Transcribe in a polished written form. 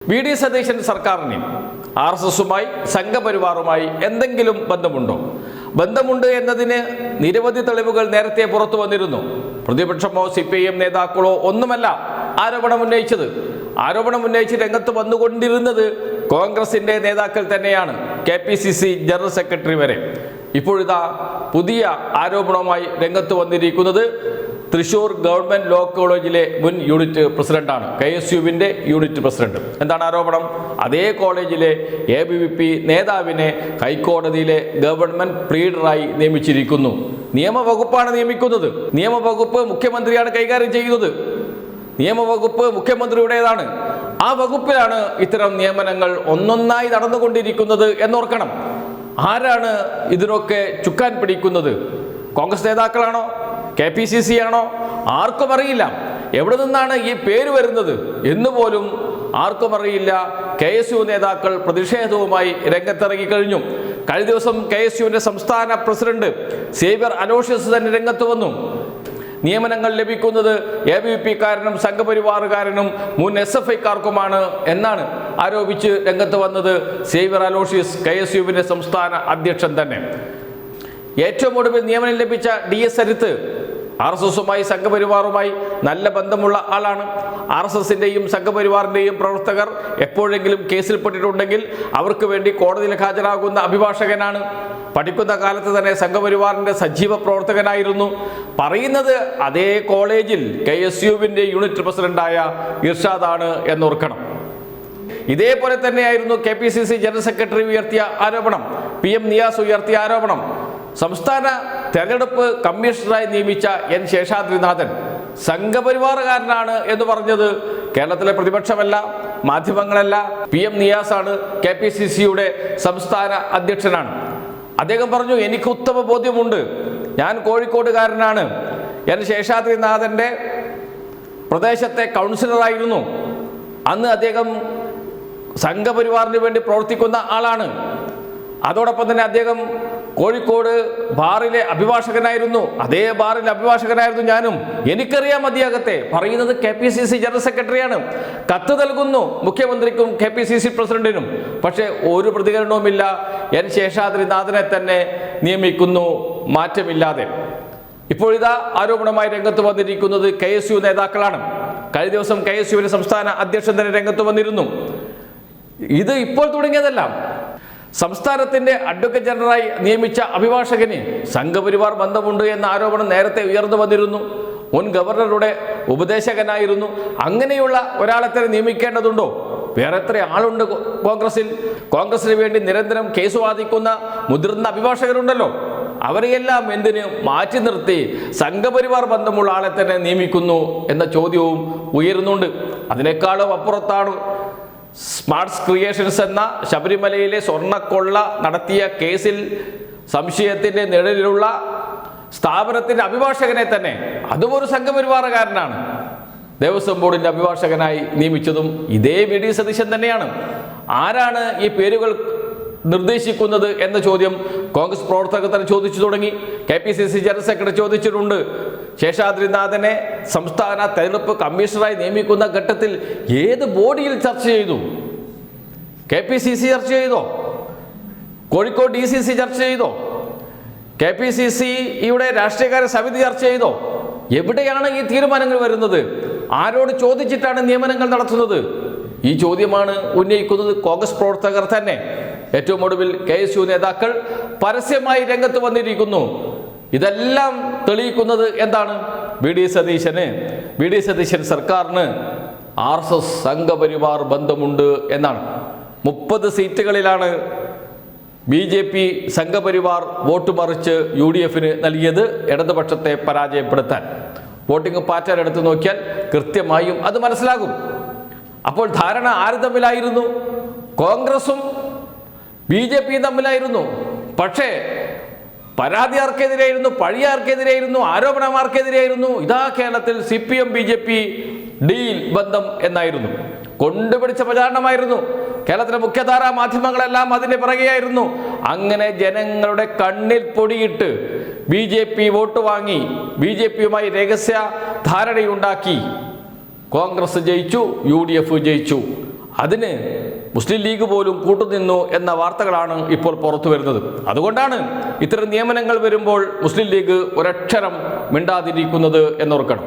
V D Satheesan സർക്കാരിന് RSSുമായി സംഘപരിവാറുമായി എന്തെങ്കിലും ബന്ധമുണ്ടോ? ബന്ധമുണ്ട് എന്നതിന് നിരവധി തെളിവുകൾ നേരത്തെ പുറത്തു വന്നിരുന്നു. പ്രതിപക്ഷമോ CPIM നേതാക്കളോ ഒന്നുമല്ല ആരോപണമുന്നയിച്ചത്. ആരോപണമുന്നയിച്ച് രംഗത്ത് വന്നുകൊണ്ടിരുന്നത് കോൺഗ്രസിന്റെ നേതാക്കൾ തന്നെയാണ്, KPCC ജനറൽ സെക്രട്ടറി വരെ. ഇപ്പോഴിതാ പുതിയ ആരോപണവുമായി രംഗത്ത് വന്നിരിക്കുന്നത് തൃശൂർ ഗവൺമെന്റ് ലോ കോളേജിലെ മുൻ യൂണിറ്റ് പ്രസിഡന്റാണ്, KSUവിന്റെ യൂണിറ്റ് പ്രസിഡന്റ്. എന്താണ് ആരോപണം? അതേ കോളേജിലെ ABVP നേതാവിനെ ഹൈക്കോടതിയിലെ ഗവൺമെന്റ് പ്ലീഡറായി നിയമിച്ചിരിക്കുന്നു. നിയമവകുപ്പാണ് നിയമിക്കുന്നത്. നിയമവകുപ്പ് മുഖ്യമന്ത്രിയാണ് കൈകാര്യം ചെയ്യുന്നത്. നിയമവകുപ്പ് മുഖ്യമന്ത്രിയുടേതാണ്. ആ വകുപ്പിലാണ് ഇത്തരം നിയമനങ്ങൾ ഒന്നൊന്നായി നടന്നുകൊണ്ടിരിക്കുന്നത് എന്നോർക്കണം. ആരാണ് ഇതിനൊക്കെ ചുക്കാൻ പിടിക്കുന്നത്? കോൺഗ്രസ് നേതാക്കളാണോ? KPCC ആണോ? ആർക്കും അറിയില്ല. എവിടെ നിന്നാണ് ഈ പേര് വരുന്നത് എന്നുപോലും ആർക്കും അറിയില്ല. KSU നേതാക്കൾ പ്രതിഷേധവുമായി രംഗത്തിറങ്ങിക്കഴിഞ്ഞു. കഴിഞ്ഞ ദിവസം KSUവിന്റെ സംസ്ഥാന പ്രസിഡന്റ് സേവ്യർ അലോഷ്യസ് തന്നെ രംഗത്ത് വന്നു. നിയമനങ്ങൾ ലഭിക്കുന്നത് ABVP-കാരനും സംഘപരിവാറുകാരനും മുൻ SFI-കാർക്കുമാണ് എന്നാണ് ആരോപിച്ച് രംഗത്ത് വന്നത് സേവ്യർ അലോഷ്യസ്, KSUവിന്റെ സംസ്ഥാന അധ്യക്ഷൻ തന്നെ. ഏറ്റവും ഒടുവിൽ നിയമനം ലഭിച്ച DS സരിത്ത് RSSുമായി സംഘപരിവാറുമായി നല്ല ബന്ധമുള്ള ആളാണ്. RSSന്റെയും സംഘപരിവാറിന്റെയും പ്രവർത്തകർ എപ്പോഴെങ്കിലും കേസിൽപ്പെട്ടിട്ടുണ്ടെങ്കിൽ അവർക്ക് വേണ്ടി കോടതിയിൽ ഹാജരാകുന്ന അഭിഭാഷകനാണ്. പഠിക്കുന്ന കാലത്ത് തന്നെ സംഘപരിവാറിന്റെ സജീവ പ്രവർത്തകനായിരുന്നു. പറയുന്നത് അതേ കോളേജിൽ KSUവിന്റെ യൂണിറ്റ് പ്രസിഡന്റായ ഇർഷാദാണ് എന്നോർക്കണം. ഇതേപോലെ തന്നെയായിരുന്നു KPCC ജനറൽ സെക്രട്ടറി ഉയർത്തിയ ആരോപണം, PM നിയാസ് ഉയർത്തിയ ആരോപണം. സംസ്ഥാന തെരഞ്ഞെടുപ്പ് കമ്മീഷണറായി നിയമിച്ച N ശേഷാദ്രിനാഥൻ സംഘപരിവാറുകാരനാണ് എന്ന് പറഞ്ഞത് കേരളത്തിലെ പ്രതിപക്ഷമല്ല, മാധ്യമങ്ങളല്ല, PM നിയാസാണ്, KPCCയുടെ സംസ്ഥാന അധ്യക്ഷനാണ്. അദ്ദേഹം പറഞ്ഞു, എനിക്ക് ഉത്തമ ബോധ്യമുണ്ട്, ഞാൻ കോഴിക്കോടുകാരനാണ്. N ശേഷാദ്രിനാഥൻ്റെ പ്രദേശത്തെ കൗൺസിലറായിരുന്നു. അന്ന് അദ്ദേഹം സംഘപരിവാറിന് വേണ്ടി പ്രവർത്തിക്കുന്ന ആളാണ്. അതോടൊപ്പം തന്നെ അദ്ദേഹം കോഴിക്കോട് ബാറിലെ അഭിഭാഷകനായിരുന്നു. അതേ ബാറിലെ അഭിഭാഷകനായിരുന്നു ഞാനും. എനിക്കറിയാം അദ്ദേഹത്തെ. പറയുന്നത് KPCC ജനറൽ സെക്രട്ടറിയാണ്. കത്ത് നൽകുന്നു മുഖ്യമന്ത്രിക്കും KPCC പ്രസിഡന്റിനും. പക്ഷേ ഒരു പ്രതികരണവുമില്ല. N ശേഷാദ്രിനാഥനെ തന്നെ നിയമിക്കുന്നു മാറ്റമില്ലാതെ. ഇപ്പോഴിതാ ആരോപണമായി രംഗത്ത് വന്നിരിക്കുന്നത് KSU നേതാക്കളാണ്. കഴിഞ്ഞ ദിവസം KSUവിന്റെ സംസ്ഥാന അധ്യക്ഷൻ തന്നെ രംഗത്ത് വന്നിരുന്നു. ഇത് ഇപ്പോൾ തുടങ്ങിയതല്ല. സംസ്ഥാനത്തിന്റെ അഡ്വക്കേറ്റ് ജനറലായി നിയമിച്ച അഭിഭാഷകന് സംഘപരിവാർ ബന്ധമുണ്ട് എന്ന ആരോപണം നേരത്തെ ഉയർന്നു വന്നിരുന്നു. മുൻ ഗവർണറുടെ ഉപദേശകനായിരുന്നു. അങ്ങനെയുള്ള ഒരാളെ തന്നെ നിയമിക്കേണ്ടതുണ്ടോ? വേറെ എത്ര ആളുണ്ട് കോൺഗ്രസിൽ? കോൺഗ്രസിന് വേണ്ടി നിരന്തരം കേസ് വാദിക്കുന്ന മുതിർന്ന അഭിഭാഷകരുണ്ടല്ലോ. അവരെയെല്ലാം എന്തിന് മാറ്റി നിർത്തി സംഘപരിവാർ ബന്ധമുള്ള ആളെ തന്നെ നിയമിക്കുന്നു എന്ന ചോദ്യവും ഉയരുന്നുണ്ട്. അതിനേക്കാളും അപ്പുറത്താണ് സ്മാർട്സ് ക്രിയേഷൻസ് എന്ന ശബരിമലയിലെ സ്വർണ്ണക്കൊള്ള നടത്തിയ കേസിൽ സംശയത്തിന്റെ നിഴലിലുള്ള സ്ഥാപനത്തിന്റെ അഭിഭാഷകനെ തന്നെ, അതും ഒരു സംഘപരിവാറുകാരനാണ്, ദേവസ്വം ബോർഡിന്റെ അഭിഭാഷകനായി നിയമിച്ചതും ഇതേ VD സതീശൻ തന്നെയാണ്. ആരാണ് ഈ പേരുകൾ നിർദ്ദേശിക്കുന്നത് എന്ന ചോദ്യം കോൺഗ്രസ് പ്രവർത്തകർ തന്നെ ചോദിച്ചു തുടങ്ങി. KPCC ജനറൽ സെക്രട്ടറി ചോദിച്ചിട്ടുണ്ട്. ശേഷാദ്രിനാഥനെ സംസ്ഥാന തെരഞ്ഞെടുപ്പ് കമ്മീഷണറായി നിയമിക്കുന്ന ഘട്ടത്തിൽ ഏത് ബോഡിയിൽ ചർച്ച ചെയ്തു? KPCC ചർച്ച ചെയ്തോ? കോഴിക്കോട് DCC ചർച്ച ചെയ്തോ? KPCCയുടെ രാഷ്ട്രീയകാര്യ സമിതി ചർച്ച ചെയ്തോ? എവിടെയാണ് ഈ തീരുമാനങ്ങൾ വരുന്നത്? ആരോട് ചോദിച്ചിട്ടാണ് നിയമനങ്ങൾ നടത്തുന്നത്? ഈ ചോദ്യമാണ് ഉന്നയിക്കുന്നത് കോൺഗ്രസ് പ്രവർത്തകർ തന്നെ. ഏറ്റവും ഒടുവിൽ KSU നേതാക്കൾ പരസ്യമായി രംഗത്ത് വന്നിരിക്കുന്നു. ഇതെല്ലാം തെളിയിക്കുന്നത് എന്താണ്? VD സതീശൻ സർക്കാരിന് RSS സംഘപരിവാർ ബന്ധമുണ്ട് എന്നാണ്. 30 സീറ്റുകളിലാണ് BJP സംഘപരിവാർ വോട്ട് മറിച്ച് UDFന് നൽകിയത് ഇടതുപക്ഷത്തെ പരാജയപ്പെടുത്താൻ. വോട്ടിംഗ് പാറ്റേൺ എടുത്തു നോക്കിയാൽ കൃത്യമായും അത് മനസ്സിലാകും. അപ്പോൾ ധാരണ ആര് തമ്മിലായിരുന്നു? കോൺഗ്രസും BJPയും തമ്മിലായിരുന്നു. പക്ഷേ പരാതി ആർക്കെതിരെയായിരുന്നു? പഴി ആർക്കെതിരെയായിരുന്നു? ആരോപണം ആർക്കെതിരെയായിരുന്നു? ഇതാ കേരളത്തിൽ CPM BJP ഡീൽ ബന്ധം എന്നായിരുന്നു. കൊണ്ടുപിടിച്ച പ്രചാരണമായിരുന്നു. കേരളത്തിലെ മുഖ്യധാരാ മാധ്യമങ്ങളെല്ലാം അതിന്റെ പിറകെയായിരുന്നു. അങ്ങനെ ജനങ്ങളുടെ കണ്ണിൽ പൊടിയിട്ട് BJP വോട്ട് വാങ്ങി BJPയുമായി രഹസ്യ ധാരണയുണ്ടാക്കി. കോൺഗ്രസ് ജയിച്ചു, UDF ജയിച്ചു. അതിന് മുസ്ലിം ലീഗ് പോലും കൂട്ടുനിന്നു എന്ന വാർത്തകളാണ് ഇപ്പോൾ പുറത്തു വരുന്നത്. അതുകൊണ്ടാണ് ഇത്തരം നിയമനങ്ങൾ വരുമ്പോൾ മുസ്ലിം ലീഗ് ഒരക്ഷരം മിണ്ടാതിരിക്കുന്നത് എന്നോർക്കണം.